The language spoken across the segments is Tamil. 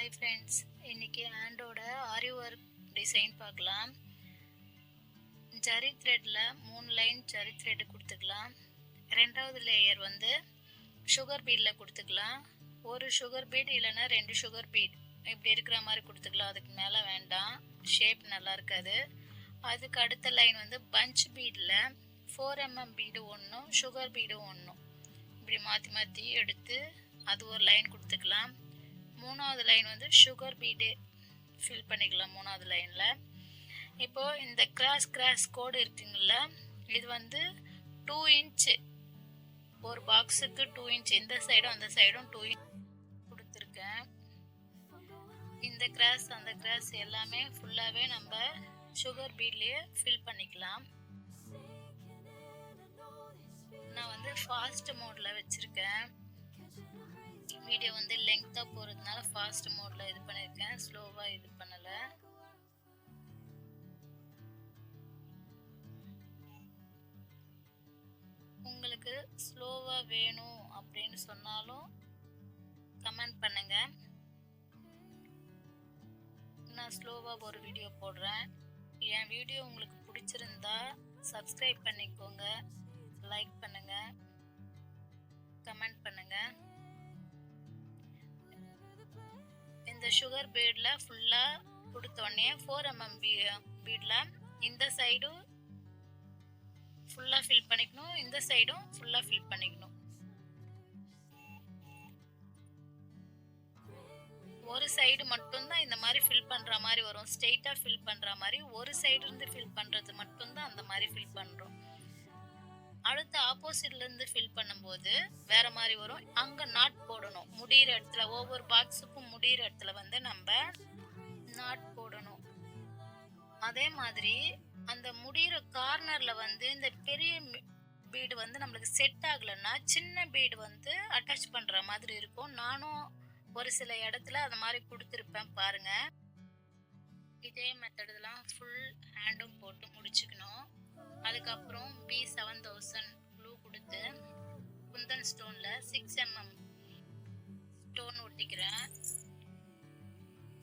ஹாய் ஃப்ரெண்ட்ஸ், இன்றைக்கி ஹேண்டோட ஆரி ஒர்க் டிசைன் பார்க்கலாம். ஜரி த்ரெட்டில் 3 லைன் ஜரி த்ரெட்டு கொடுத்துக்கலாம். ரெண்டாவது லேயர் வந்து சுகர் பீடில் கொடுத்துக்கலாம். ஒரு சுகர் பீட் இல்லைன்னா 2 சுகர் பீட் இப்படி இருக்கிற மாதிரி கொடுத்துக்கலாம். அதுக்கு மேலே வேண்டாம், ஷேப் நல்லா இருக்காது. அதுக்கு அடுத்த லைன் வந்து பஞ்ச் பீடில் 4 mm பீடு ஒன்றும் சுகர் பீடு ஒன்றும் இப்படி மாற்றி மாற்றி எடுத்து அது ஒரு லைன் கொடுத்துக்கலாம். மூணாவது லைன் வந்து சுகர் பீடு ஃபில் பண்ணிக்கலாம் மூணாவது லைனில். இப்போது இந்த கிராஸ் கோடு இருக்குங்கள, இது வந்து 2 இன்ச்சு ஒரு பாக்ஸுக்கு 2 இன்ச், இந்த சைடும் அந்த சைடும் 2 இன்ச் கொடுத்துருக்கேன். இந்த கிராஸ் அந்த கிராஸ் எல்லாமே ஃபுல்லாகவே நம்ம சுகர் பீட்லேயே ஃபில் பண்ணிக்கலாம். நான் வந்து ஃபாஸ்ட் மோடில் வச்சுருக்கேன். வீடியோ வந்து லெங்க்தாக போகிறதுனால ஃபாஸ்ட் மோடில் இது பண்ணியிருக்கேன், ஸ்லோவாக இது பண்ணலை. உங்களுக்கு ஸ்லோவாக வேணும் அப்படின்னு சொன்னாலும் கமெண்ட் பண்ணுங்க, நான் ஸ்லோவாக ஒரு வீடியோ போடுறேன். என் வீடியோ உங்களுக்கு பிடிச்சிருந்தா சப்ஸ்கிரைப் பண்ணிக்கோங்க, லைக் பண்ணுங்க, கமெண்ட் பண்ணுங்க. இந்த சுகர் பீடில் ஃபுல்லாக கொடுத்தோடனே 4 mm பீடில் இந்த சைடும் ஃபுல்லாக ஃபில் பண்ணிக்கணும், இந்த சைடும் ஃபுல்லாக ஃபில் பண்ணிக்கணும். ஒரு சைடு மட்டும்தான் இந்த மாதிரி ஃபில் பண்ணுற மாதிரி வரும், ஸ்ட்ரெயிட்டாக ஃபில் பண்ணுற மாதிரி. ஒரு சைடு இருந்து ஃபில் பண்ணுறது மட்டும்தான் அந்த மாதிரி ஃபில் பண்ணுறோம். அடுத்த ஆப்போசிட்லேருந்து ஃபில் பண்ணும்போது வேற மாதிரி வரும். அங்கே நாட் போடணும், முடிகிற இடத்துல. ஒவ்வொரு பாக்ஸுக்கும் முடிகிற இடத்துல வந்து நம்ம நாட் போடணும். அதே மாதிரி அந்த முடிகிற கார்னரில் வந்து இந்த பெரிய பீடு வந்து நம்மளுக்கு செட் ஆகலைன்னா சின்ன பீடு வந்து அட்டாச் பண்ணுற மாதிரி இருக்கும். நானும் ஒரு சில இடத்துல அந்த மாதிரி கொடுத்துருப்பேன் பாருங்க. இதே மெத்தடெலாம் ஃபுல் ஹேண்டும் போட்டு முடிச்சுக்கணும். அதுக்கப்புறம் B7000 க்ளூ கொடுத்து குந்தன் ஸ்டோனில் 6 mm ஸ்டோன் ஒட்டிக்கிறேன்.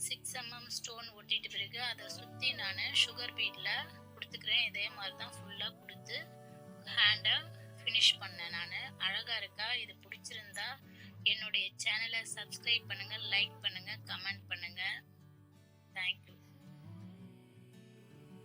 6 mm ஸ்டோன் ஒட்டிட்டு பிறகு அதை சுற்றி நான் சுகர் பீடில் கொடுத்துக்கிறேன். இதே மாதிரி தான் ஃபுல்லாக கொடுத்து ஹேண்டை ஃபினிஷ் பண்ணேன் நான். அழகாக இருக்கா? இது பிடிச்சிருந்தா என்னுடைய சேனலை சப்ஸ்கிரைப் பண்ணுங்கள், லைக் பண்ணுங்கள், கமெண்ட் பண்ணுங்கள். தேங்க்யூ.